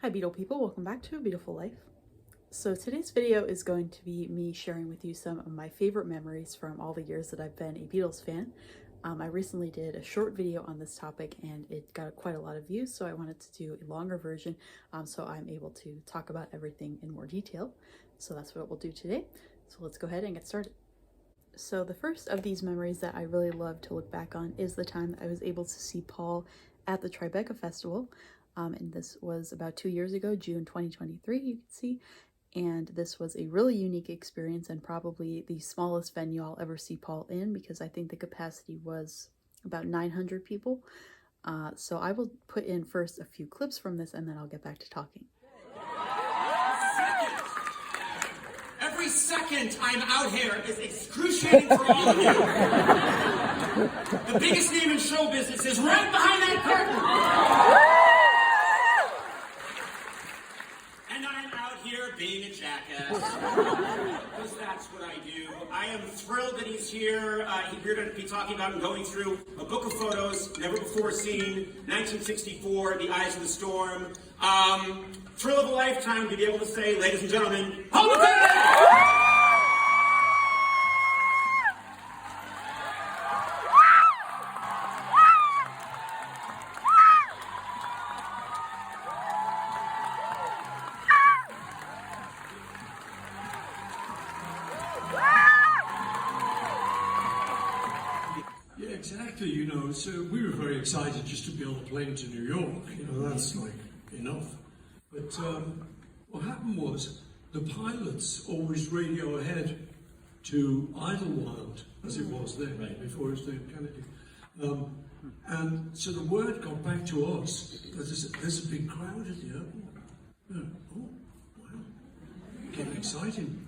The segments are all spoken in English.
Hi Beatle people, welcome back to A Beautiful Life. So today's video is going to be me sharing with you some of my favorite memories from all the years that I've been a Beatles fan. I recently did a short video on this topic and it got quite a lot of views, so I wanted to do a longer version so I'm able to talk about everything in more detail. So that's what we'll do today. So let's go ahead and get started. So the first of these memories that I really love to look back on is the time that I was able to see Paul at the Tribeca Festival. And this was about 2 years ago, June 2023, you can see. And this was a really unique experience and probably the smallest venue I'll ever see Paul in, because I think the capacity was about 900 people. So I will put in first a few clips from this and then I'll get back to talking. Every second I'm out here is excruciating for all of you. The biggest name in show business is right behind that curtain. And I'm out here being a jackass. Because that's what I do. I am thrilled that he's here. We're going to be talking about and going through a book of photos, never before seen, 1964, The Eyes of the Storm. Thrill of a lifetime to be able to say, ladies and gentlemen, hold the curtain! Yeah, exactly, so we were very excited just to be on a plane to New York, that's like enough. But what happened was the pilots always radio ahead to Idlewild, as it was then, before it was Dave Kennedy. And so the word got back to us that there's a big crowd at the airport. Oh, wow, getting exciting.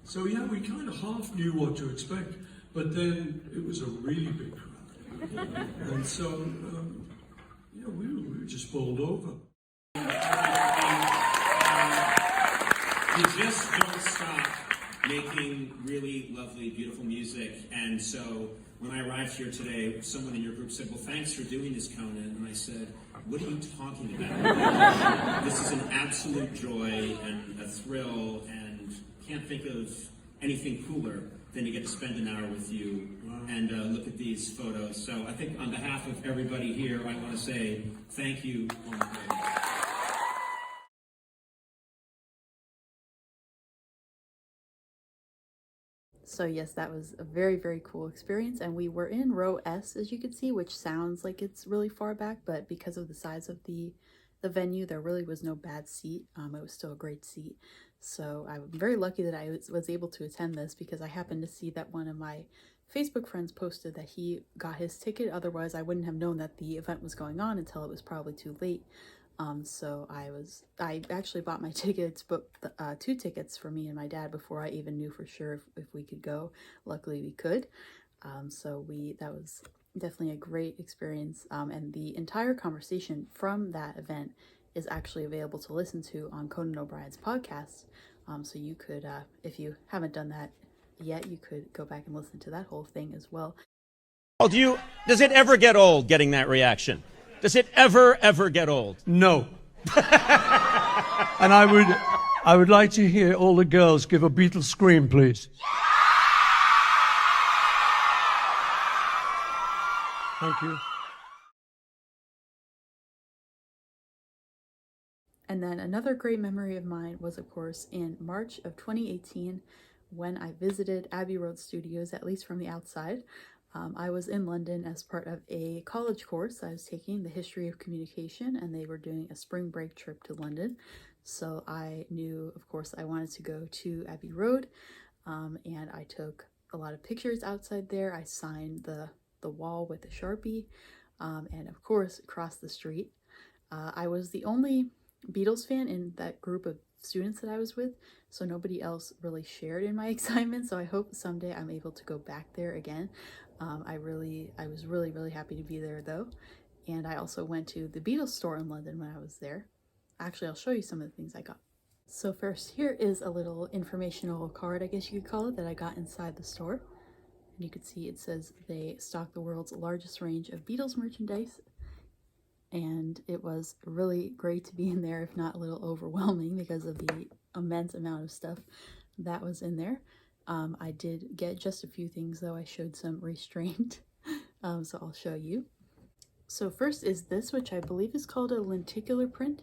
So yeah, we kind of half knew what to expect, but then it was a really big crowd. And so, yeah, we were just bowled over. You just don't stop making really lovely, beautiful music. And so when I arrived here today, someone in your group said, well, thanks for doing this, Conan. And I said, what are you talking about? This is an absolute joy and a thrill, and can't think of anything cooler than to get to spend an hour with you and look at these photos. So I think on behalf of everybody here, I want to say thank you. So yes, that was a very, very cool experience, and we were in row S, as you can see, which sounds like it's really far back, but because of the size of the venue, there really was no bad seat. It was still a great seat. So I'm very lucky that I was able to attend this, because I happened to see that one of my Facebook friends posted that he got his ticket. Otherwise, I wouldn't have known that the event was going on until it was probably too late. So I actually bought my tickets, booked 2 tickets for me and my dad before I even knew for sure if we could go. Luckily we could. So that was definitely a great experience. And the entire conversation from that event is actually available to listen to on Conan O'Brien's podcast. So you could, if you haven't done that yet, you could go back and listen to that whole thing as well. Does it ever get old getting that reaction? Does it ever get old? No. And I would like to hear all the girls give a Beatles scream, please. Thank you. And then another great memory of mine was, of course, in March of 2018, when I visited Abbey Road Studios, at least from the outside. I was in London as part of a college course. I was taking the history of communication, and they were doing a spring break trip to London. So I knew, of course, I wanted to go to Abbey Road, and I took a lot of pictures outside there. I signed the wall with a Sharpie, and of course, across the street. I was the only Beatles fan in that group of students that I was with, so nobody else really shared in my excitement. So I hope someday I'm able to go back there again. I was really happy to be there though. And I also went to the Beatles store in London when I was there. Actually, I'll show you some of the things I got. So first, here is a little informational card, I guess you could call it, that I got inside the store. And you can see it says they stock the world's largest range of Beatles merchandise. and it was really great to be in there, if not a little overwhelming because of the immense amount of stuff that was in there. I did get just a few things though. I showed some restraint, so I'll show you. So first is this, which I believe is called a lenticular print.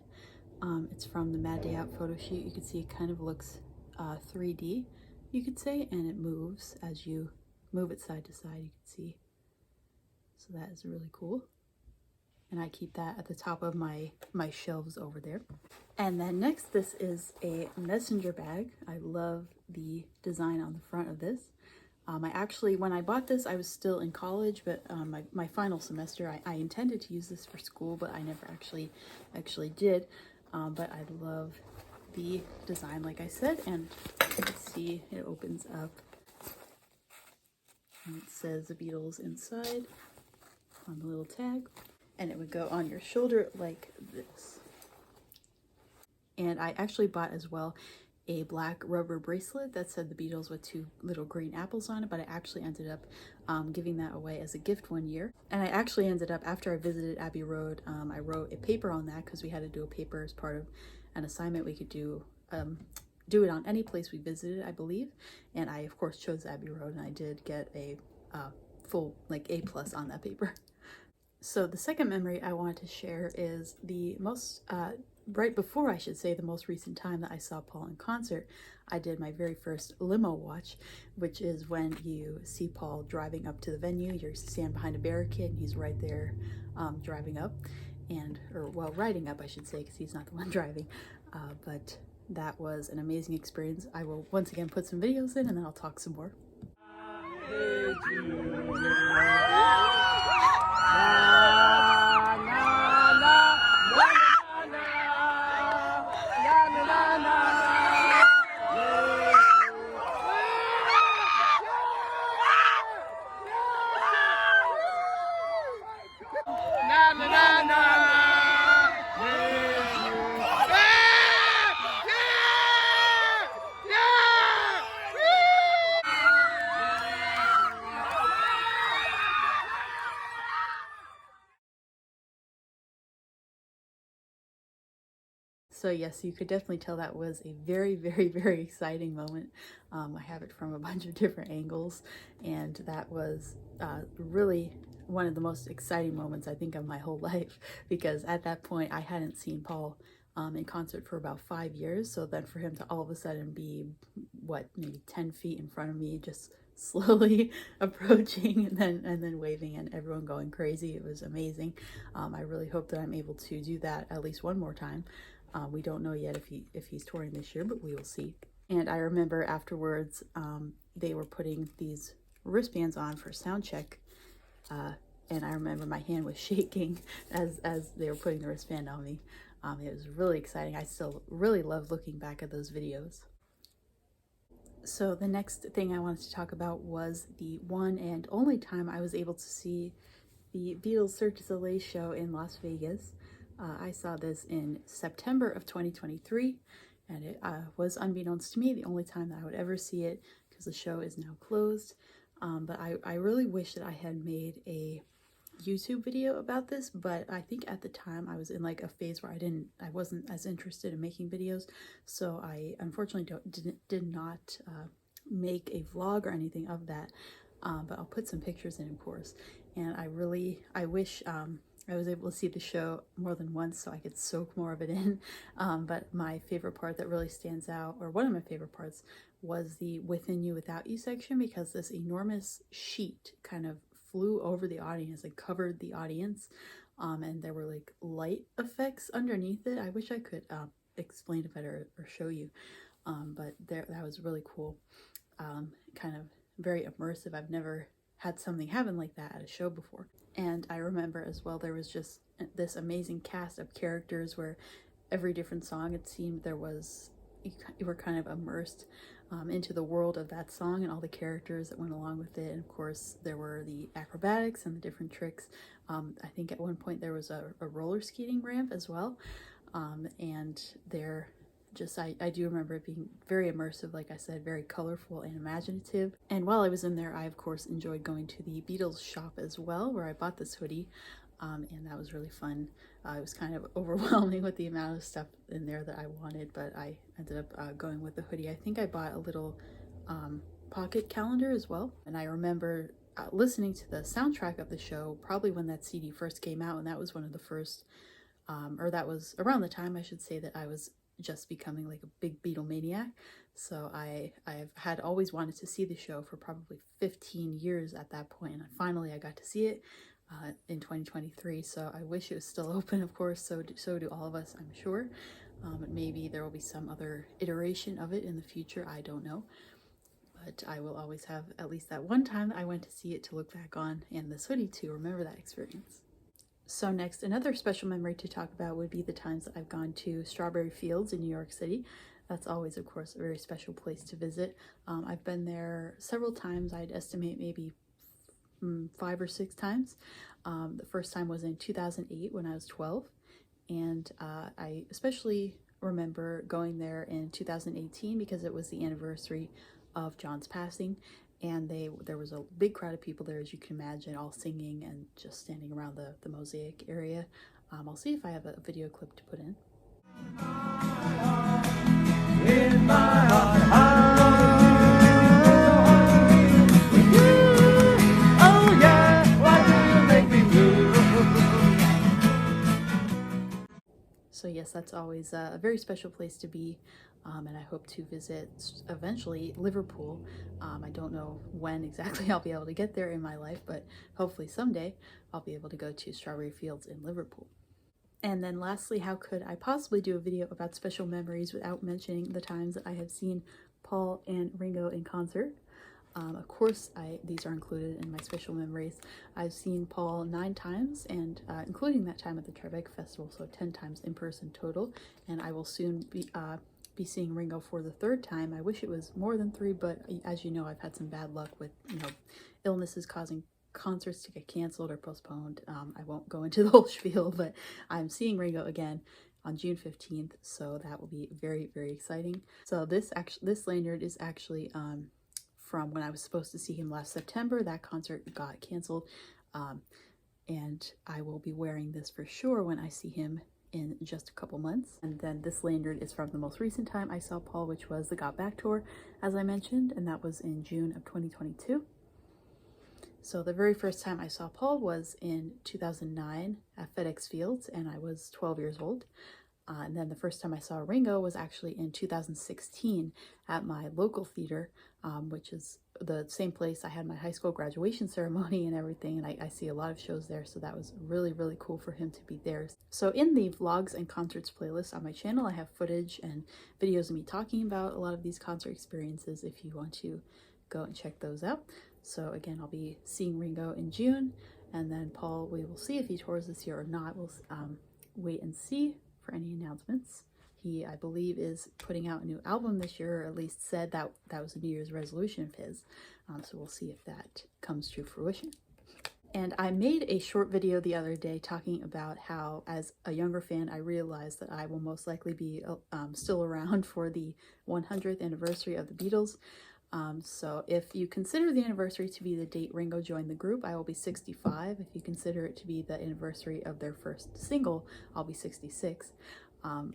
It's from the Mad Day Out photo shoot. You can see it kind of looks 3D, you could say, and it moves as you move it side to side, you can see. So that is really cool. And I keep that at the top of my shelves over there. And then next, this is a messenger bag. I love the design on the front of this. I actually, when I bought this, I was still in college, but my final semester, I intended to use this for school, but I never actually did. But I love the design, like I said, and you can see it opens up. And it says the Beatles inside on the little tag, and it would go on your shoulder like this. And I actually bought as well a black rubber bracelet that said the Beatles with 2 little green apples on it, but I actually ended up giving that away as a gift one year. And I actually ended up, after I visited Abbey Road, I wrote a paper on that because we had to do a paper as part of an assignment. We could do it on any place we visited, I believe. And I, of course, chose Abbey Road, and I did get a full, like, A+ on that paper. So the second memory I wanted to share is the most, right before, I should say, the most recent time that I saw Paul in concert. I did my very first limo watch, which is when you see Paul driving up to the venue. You stand behind a barricade, and he's right there driving up, well, riding up, I should say, because he's not the one driving. But that was an amazing experience. I will once again put some videos in, and then I'll talk some more. So yes, you could definitely tell that was a very, very, very exciting moment. I have it from a bunch of different angles, and that was really one of the most exciting moments, I think, of my whole life, because at that point I hadn't seen Paul in concert for about 5 years. So then for him to all of a sudden be, what, maybe 10 feet in front of me, just slowly approaching and then waving and everyone going crazy, it was amazing. I really hope that I'm able to do that at least one more time. We don't know yet if he's touring this year, but we will see. And I remember afterwards, they were putting these wristbands on for sound check, and I remember my hand was shaking as they were putting the wristband on me. It was really exciting. I still really love looking back at those videos. So the next thing I wanted to talk about was the one and only time I was able to see the Beatles Cirque du Soleil show in Las Vegas. I saw this in September of 2023, and it was, unbeknownst to me, the only time that I would ever see it because the show is now closed. But I really wish that I had made a YouTube video about this, but I think at the time I was in like a phase where I wasn't as interested in making videos, so I unfortunately did not make a vlog or anything of that. But I'll put some pictures in, of course. And I wish I was able to see the show more than once so I could soak more of it in. But my favorite part that really stands out, or one of my favorite parts, was the Within You Without You section, because this enormous sheet kind of flew over the audience and covered the audience. And there were like light effects underneath it. I wish I could explain it better or show you. But that was really cool. Kind of very immersive. I've never had something happen like that at a show before. And I remember as well, there was just this amazing cast of characters where every different song, it seemed you were kind of immersed into the world of that song and all the characters that went along with it. And of course there were the acrobatics and the different tricks. I think at one point there was a roller skating ramp as well. And I do remember it being very immersive, like I said, very colorful and imaginative. And while I was in there, I of course enjoyed going to the Beatles shop as well, where I bought this hoodie. and that was really fun. It was kind of overwhelming with the amount of stuff in there that I wanted, but I ended up going with the hoodie. I think I bought a little pocket calendar as well, and I remember listening to the soundtrack of the show probably when that CD first came out, and that was one of the first, or that was around the time, I should say, that I was just becoming like a big Beatlemaniac. So I've had always wanted to see the show for probably 15 years at that point, and finally I got to see it in 2023. So I wish it was still open, of course. So do all of us, I'm sure. Maybe there will be some other iteration of it in the future. I don't know. But I will always have at least that one time that I went to see it to look back on, and this hoodie to remember that experience. So next, another special memory to talk about would be the times that I've gone to Strawberry Fields in New York City. That's always, of course, a very special place to visit. I've been there several times. I'd estimate maybe 5 or 6 times. The first time was in 2008 when I was 12. And I especially remember going there in 2018 because it was the anniversary of John's passing, and there was a big crowd of people there, as you can imagine, all singing and just standing around the mosaic area. I'll see if I have a video clip to put in. In my heart, oh yeah, why do you make me blue? So yes, that's always a very special place to be. And I hope to visit eventually Liverpool. I don't know when exactly I'll be able to get there in my life, but hopefully someday I'll be able to go to Strawberry Fields in Liverpool. And then lastly, how could I possibly do a video about special memories without mentioning the times that I have seen Paul and Ringo in concert? Of course, these are included in my special memories. I've seen Paul 9 times, and including that time at the Tribeca Festival, so 10 times in person total. And I will soon be seeing Ringo for the 3rd time. I wish it was more than 3, but as you know, I've had some bad luck with, illnesses causing concerts to get canceled or postponed. I won't go into the whole spiel, but I'm seeing Ringo again on June 15th, so that will be very, very exciting. So this lanyard is actually from when I was supposed to see him last September. That concert got canceled, and I will be wearing this for sure when I see him in just a couple months. And then this lanyard is from the most recent time I saw Paul, which was the Got Back tour, as I mentioned, and that was in June of 2022. So the very first time I saw Paul was in 2009 at FedEx Fields, and I was 12 years old. And then the first time I saw Ringo was actually in 2016 at my local theater, which is the same place I had my high school graduation ceremony and everything, and I see a lot of shows there, so that was really, really cool for him to be there. So in the vlogs and concerts playlist on my channel, I have footage and videos of me talking about a lot of these concert experiences if you want to go and check those out. So again, I'll be seeing Ringo in June, and then Paul, we will see if he tours this year or not. We'll wait and see for any announcements. He, I believe, is putting out a new album this year, or at least said that was a New Year's resolution of his. So we'll see if that comes to fruition. And I made a short video the other day talking about how, as a younger fan, I realized that I will most likely be still around for the 100th anniversary of the Beatles. So if you consider the anniversary to be the date Ringo joined the group, I will be 65. If you consider it to be the anniversary of their first single, I'll be 66.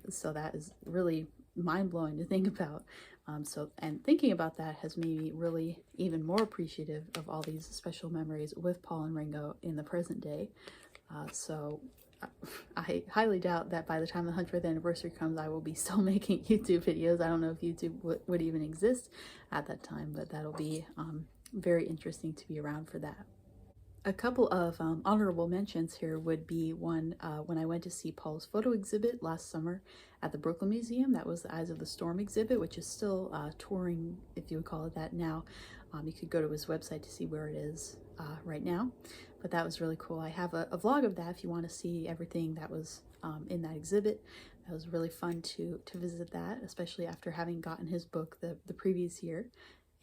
So that is really mind-blowing to think about. And thinking about that has made me really even more appreciative of all these special memories with Paul and Ringo in the present day. So I highly doubt that by the time the 100th anniversary comes, I will be still making YouTube videos. I don't know if YouTube would even exist at that time, but that'll be very interesting to be around for that. A couple of honorable mentions here would be one when I went to see Paul's photo exhibit last summer at the Brooklyn Museum. That was the Eyes of the Storm exhibit, which is still touring, if you would call it that now. You could go to his website to see where it is right now, but that was really cool. I have a vlog of that if you want to see everything that was in that exhibit. That was really fun to visit that, especially after having gotten his book the previous year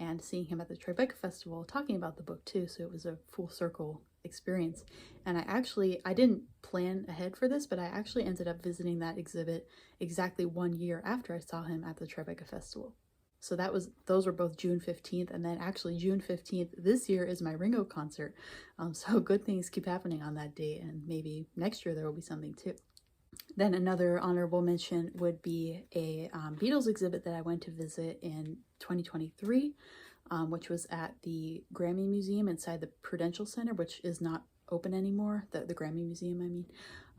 and seeing him at the Tribeca Festival talking about the book too. So it was a full circle experience. And I didn't plan ahead for this, but I actually ended up visiting that exhibit exactly 1 year after I saw him at the Tribeca Festival. So those were both June 15th, and then actually June 15th this year is my Ringo concert. So good things keep happening on that date, and maybe next year there will be something too. Then another honorable mention would be a Beatles exhibit that I went to visit in 2023, which was at the Grammy Museum inside the Prudential Center, which is not open anymore, the Grammy Museum, I mean.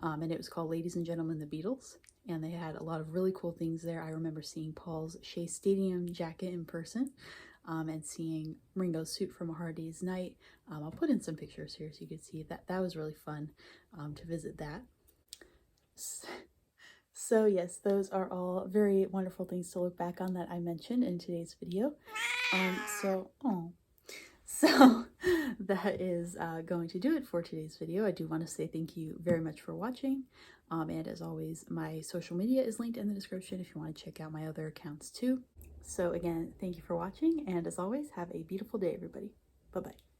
And it was called Ladies and Gentlemen, the Beatles. And they had a lot of really cool things there. I remember seeing Paul's Shea Stadium jacket in person, and seeing Ringo's suit from A Hard Day's Night. I'll put in some pictures here so you can see that. That was really fun to visit that. So yes, those are all very wonderful things to look back on that I mentioned in today's video. So that is going to do it for today's video. I do want to say thank you very much for watching. And as always, my social media is linked in the description if you want to check out my other accounts too. So again, thank you for watching. And as always, have a beautiful day, everybody. Bye-bye.